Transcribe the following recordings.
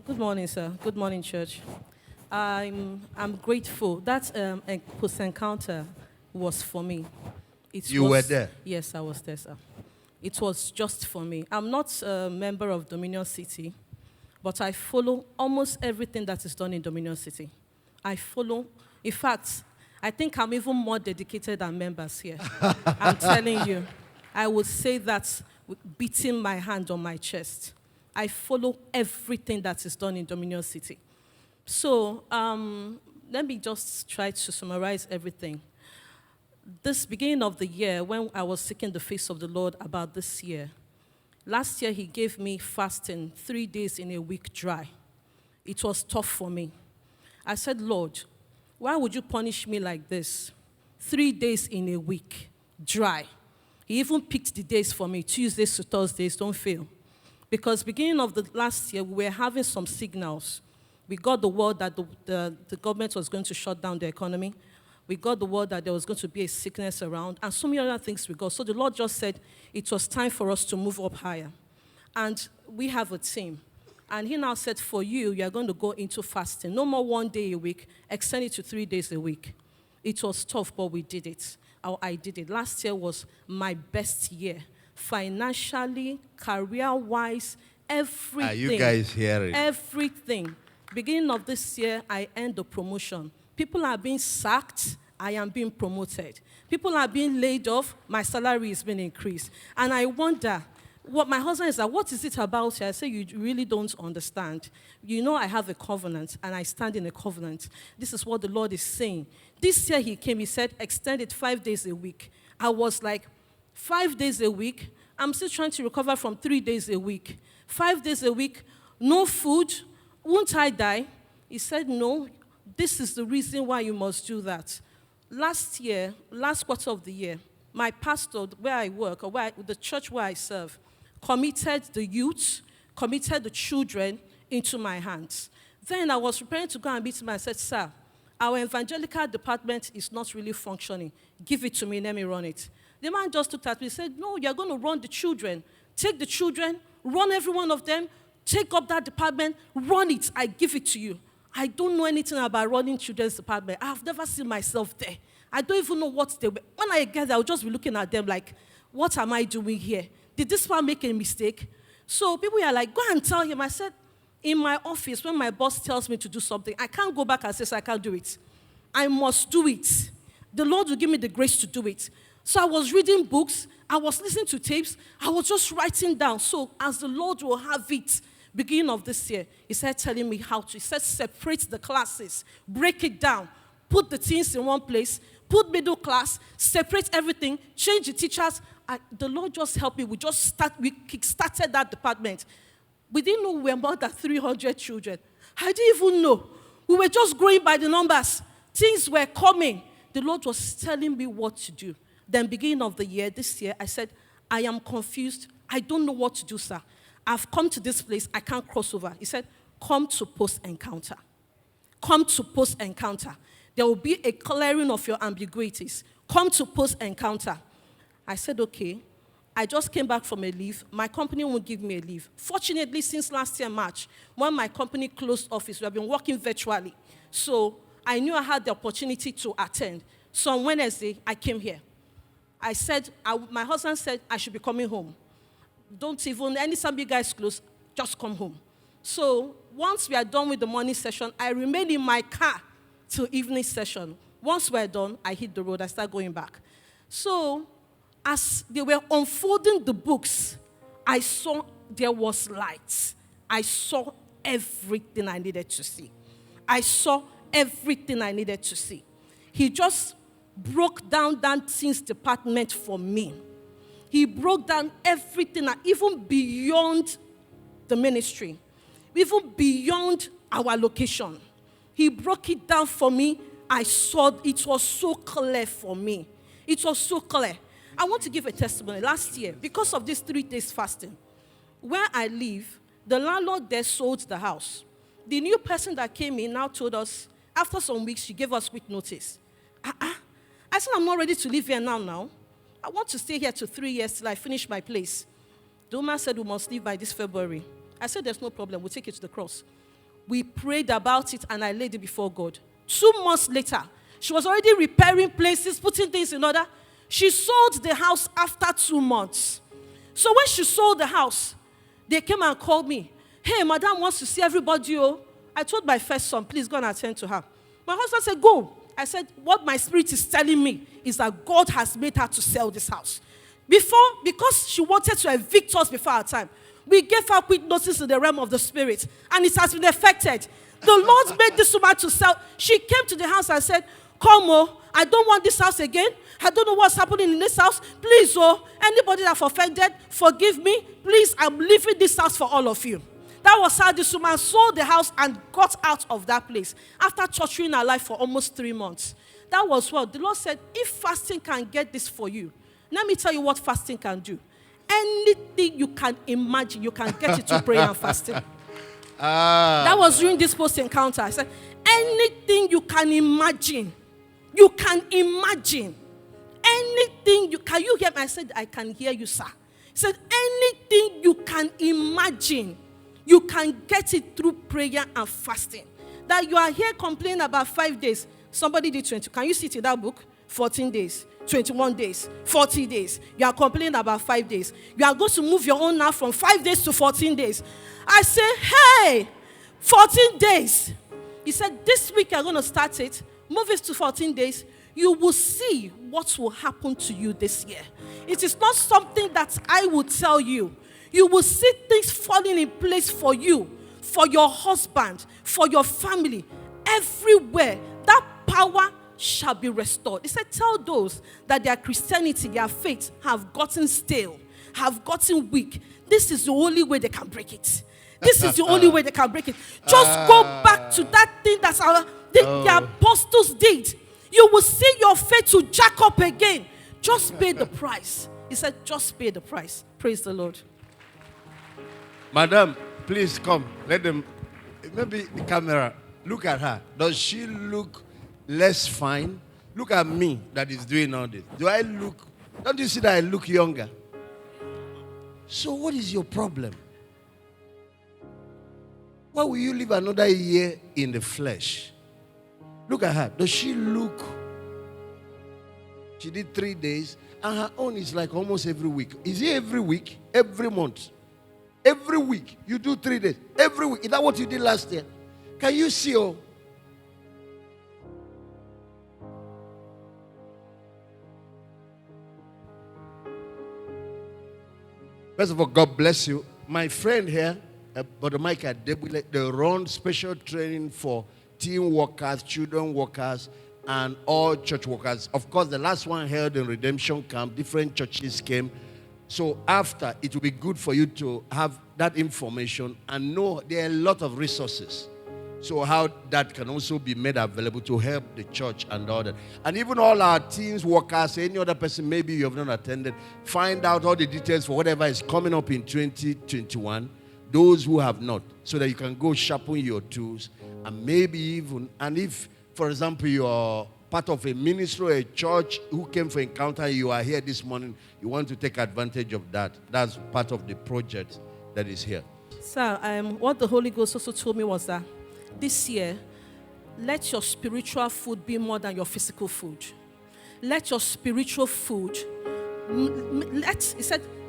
Good morning, sir. Good morning, church. I'm grateful. That post-encounter was for me. You were there? Yes, I was there, sir. It was just for me. I'm not a member of Dominion City, but I follow almost everything that is done in Dominion City. I follow. In fact, I think I'm even more dedicated than members here. I'm telling you. I would say that with beating my hand on my chest. I follow everything that is done in Dominion City. So let me just try to summarize everything. This beginning of the year, when I was seeking the face of the Lord about this year, last year he gave me fasting 3 days in a week dry. It was tough for me. I said, Lord, why would you punish me like this? 3 days in a week, dry. He even picked the days for me, Tuesdays to Thursdays, don't fail. Because beginning of the last year, we were having some signals. We got the word that the government was going to shut down the economy. We got the word that there was going to be a sickness around, and so many other things we got. So the Lord just said it was time for us to move up higher. And we have a team. And he now said, for you, you are going to go into fasting. No more 1 day a week. Extend it to 3 days a week. It was tough, but we did it. I did it. Last year was my best year. Financially, career-wise, everything. Are you guys hearing? Everything. Beginning of this year, I earned the promotion. People are being sacked, I am being promoted. People are being laid off, my salary is being increased. And I wonder, what my husband is like, what is it about here? I say, you really don't understand. You know I have a covenant, and I stand in a covenant. This is what the Lord is saying. This year he came, he said, extend it 5 days a week. I was like, 5 days a week? I'm still trying to recover from 3 days a week. 5 days a week, no food, won't I die? He said, no. This is the reason why you must do that. Last year, last quarter of the year, my pastor, where I work, or the church where I serve, committed the youth, committed the children into my hands. Then I was preparing to go and meet him, and I said, sir, our evangelical department is not really functioning. Give it to me, let me run it. The man just looked at me and said, no, you're going to run the children. Take the children, run every one of them, take up that department, run it, I give it to you. I don't know anything about running children's department. I've never seen myself there. I don't even know what they were. When I get there, I'll just be looking at them like, what am I doing here? Did this man make a mistake? So people are like, go and tell him. I said, in my office, when my boss tells me to do something, I can't go back and say, I can't do it. I must do it. The Lord will give me the grace to do it. So I was reading books. I was listening to tapes. I was just writing down. So as the Lord will have it, beginning of this year, he started telling me how to. He said, separate the classes, break it down, put the teens in one place, put middle class, separate everything, change the teachers. The Lord just helped me. We kick-started that department. We didn't know we were more than 300 children. I didn't even know. We were just growing by the numbers. Things were coming. The Lord was telling me what to do. Then beginning of the year, this year, I said, I am confused. I don't know what to do, sir. I've come to this place. I can't cross over. He said, come to post-encounter. Come to post-encounter. There will be a clearing of your ambiguities. Come to post-encounter. I said, okay. I just came back from a leave. My company won't give me a leave. Fortunately, since last year, March, when my company closed office, we have been working virtually. So I knew I had the opportunity to attend. So on Wednesday, I came here. I said, my husband said I should be coming home. Don't even, anytime you guys close, just come home. So once we are done with the morning session, I remained in my car till evening session. Once we're done, I hit the road, I start going back. So as they were unfolding the books, I saw there was light. I saw everything I needed to see. I saw everything I needed to see. He just broke down that things department for me. He broke down everything, even beyond the ministry, even beyond our location. He broke it down for me. I saw it was so clear for me. It was so clear. I want to give a testimony. Last year, because of this 3 days fasting, where I live, the landlord there sold the house. The new person that came in now told us, after some weeks, she gave us quick notice. I said, I'm not ready to live here now. I want to stay here till 3 years till I finish my place. The woman said we must leave by this February. I said, there's no problem. We'll take it to the cross. We prayed about it, and I laid it before God. 2 months later, she was already repairing places, putting things in order. She sold the house after 2 months. So when she sold the house, they came and called me. Hey, madam wants to see everybody. Oh. I told my first son, please go and attend to her. My husband said, go. I said, what my spirit is telling me is that God has made her to sell this house. Because she wanted to evict us before our time, we gave her quick notice in the realm of the spirit, and it has been effected. The Lord made this woman to sell. She came to the house and said, come, oh, I don't want this house again. I don't know what's happening in this house. Please, oh, anybody that I've offended, forgive me. Please, I'm leaving this house for all of you. That was how this woman sold the house and got out of that place after torturing her life for almost 3 months. That was what the Lord said, if fasting can get this for you, let me tell you what fasting can do. Anything you can imagine, you can get it to prayer and fasting. That was during this post-encounter. I said, anything you can imagine, you can imagine. Anything can you hear me? I said, I can hear you, sir. He said, anything you can imagine, you can get it through prayer and fasting. That you are here complaining about 5 days. Somebody did 20. Can you see it in that book? 14 days, 21 days, 40 days. You are complaining about 5 days. You are going to move your own now from 5 days to 14 days. I say, hey, 14 days. He said, this week you're going to start it. Move it to 14 days. You will see what will happen to you this year. It is not something that I will tell you. You will see things falling in place for you, for your husband, for your family, everywhere. That power shall be restored. He said, tell those that their Christianity, their faith have gotten stale, have gotten weak. This is the only way they can break it. This is the only way they can break it. Just go back to that thing that the apostles did. You will see your faith to jack up again. Just pay the price. He said, just pay the price. Praise the Lord. Madam, please come. Let them, maybe the camera, look at her. Does she look less fine? Look at me that is doing all this. Don't you see that I look younger? So what is your problem? Why will you live another year in the flesh? Look at her. Does she look? She did 3 days, and her own is like almost every week. Is it every week? Every month? Every week you do 3 days. Every week. Is that what you did last year? Can you see? Oh, first of all, God bless you. My friend here, Brother Michael, they run special training for teen workers, children workers, and all church workers. Of course, the last one held in Redemption Camp. Different churches came. So after, it will be good for you to have that information and know there are a lot of resources. So how that can also be made available to help the church and all that. And even all our teens, workers, any other person maybe you have not attended, find out all the details for whatever is coming up in 2021, those who have not, so that you can go sharpen your tools. And maybe even, and if, for example, you're part of a ministry or a church who came for encounter, you are here this morning, you want to take advantage of that. That's part of the project that is here. Sir, what the Holy Ghost also told me was that this year, let your spiritual food be more than your physical food. Let your spiritual food, let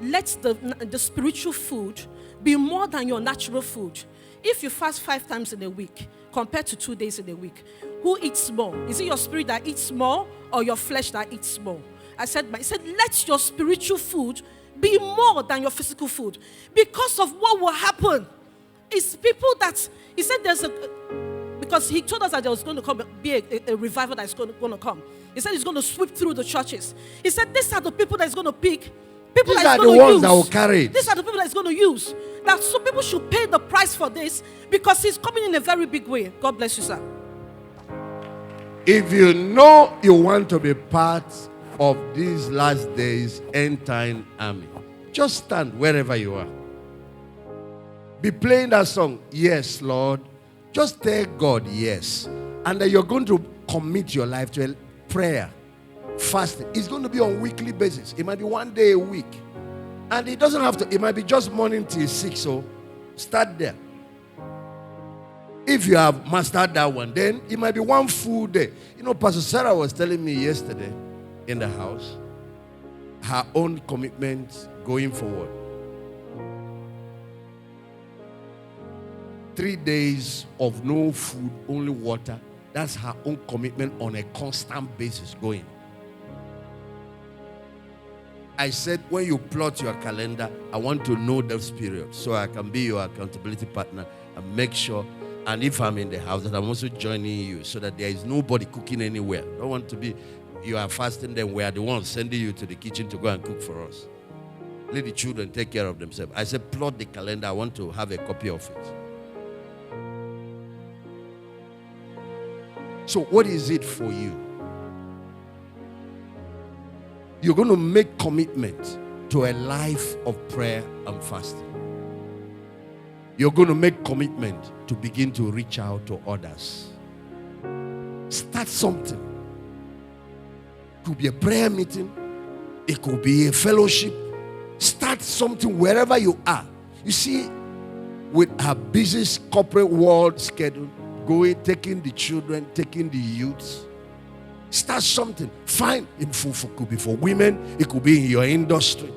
the spiritual food be more than your natural food. If you fast 5 times in a week, compared to 2 days in a week, who eats more? Is it your spirit that eats more or your flesh that eats more? I said, let your spiritual food be more than your physical food. Because of what will happen is people that, he said because he told us that there was going to be a revival that is going to come. He said he's going to sweep through the churches. He said these are the people that he's going to pick. People These that are the ones that will carry it. These are the people that he's going to use. That some people should pay the price for this because he's coming in a very big way. God bless you, sir. If you know you want to be part of these last days end time army, just stand wherever you are. Be playing that song, Yes, Lord. Just tell God yes. And then you're going to commit your life to a prayer, fasting. It's going to be on a weekly basis. It might be 1 day a week. And it doesn't have to, it might be just morning till 6. So start there. if you have mastered that one, then it might be one full day. You know, Pastor Sarah was telling me yesterday in the house her own commitment going forward. 3 days of no food, only water. That's her own commitment on a constant basis going. I said, when you plot your calendar, I want to know those periods so I can be your accountability partner and make sure. And if I'm in the house, that I'm also joining you so that there is nobody cooking anywhere. I don't want to be, you are fasting, then we are the ones sending you to the kitchen to go and cook for us. Let the children take care of themselves. I said, plot the calendar. I want to have a copy of it. So what is it for you? You're going to make commitment to a life of prayer and fasting. You're going to make commitment to begin to reach out to others. Start something. It could be a prayer meeting. It could be a fellowship. Start something wherever you are. You see, with our busy corporate world schedule, going, taking the children, taking the youths, start something. Find it could be for women, it could be in your industry,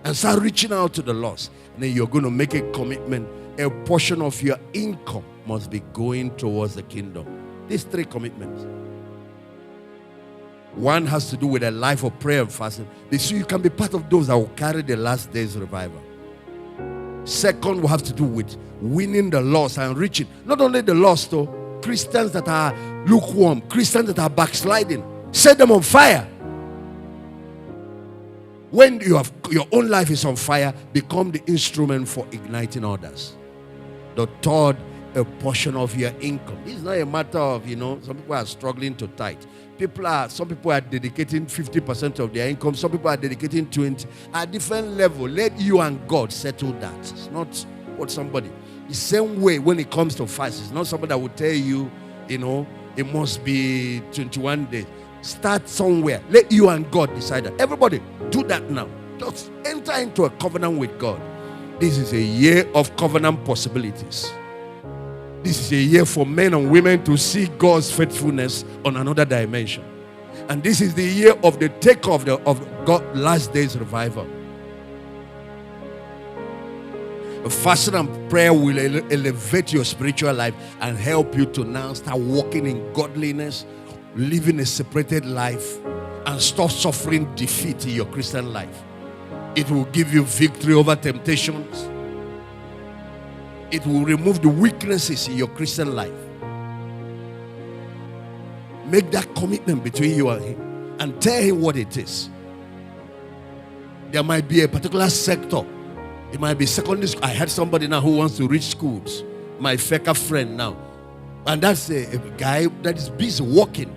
and start reaching out to the lost. And then you're going to make a commitment. A portion of your income must be going towards the kingdom. These 3 commitments. One has to do with a life of prayer and fasting. So you can be part of those that will carry the last days revival. Second will have to do with winning the lost and reaching. Not only the lost, though, Christians that are lukewarm, Christians that are backsliding. Set them on fire. When you have your own life is on fire, become the instrument for igniting others. The third, a portion of your income. This is not a matter of, some people are struggling to tithe. Some people are dedicating 50% of their income. Some people are dedicating 20%. At different level, let you and God settle that. It's not what somebody. The same way when it comes to fast, it's not somebody that will tell you, it must be 21 days. Start somewhere. Let you and God decide that. Everybody, do that now. Just enter into a covenant with God. This is a year of covenant possibilities. This is a year for men and women to see God's faithfulness on another dimension. And this is the year of the takeoff of God's last days revival. Fasting and prayer will elevate your spiritual life and help you to now start walking in godliness, living a separated life, and stop suffering defeat in your Christian life. It will give you victory over temptations. It will remove the weaknesses in your Christian life. Make that commitment between you and him and tell him what it is. There might be a particular sector. It might be secondary school. I had somebody now who wants to reach schools. My FECA friend now. And that's a guy that is busy working.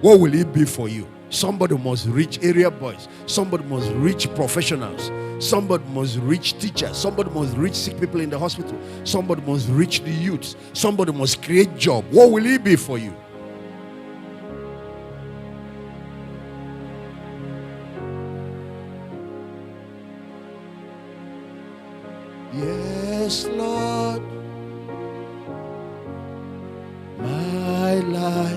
What will it be for you? Somebody must reach area boys. Somebody must reach professionals. Somebody must reach teachers. Somebody must reach sick people in the hospital. Somebody must reach the youths. Somebody must create job. What will it be for you? Yes, Lord, my life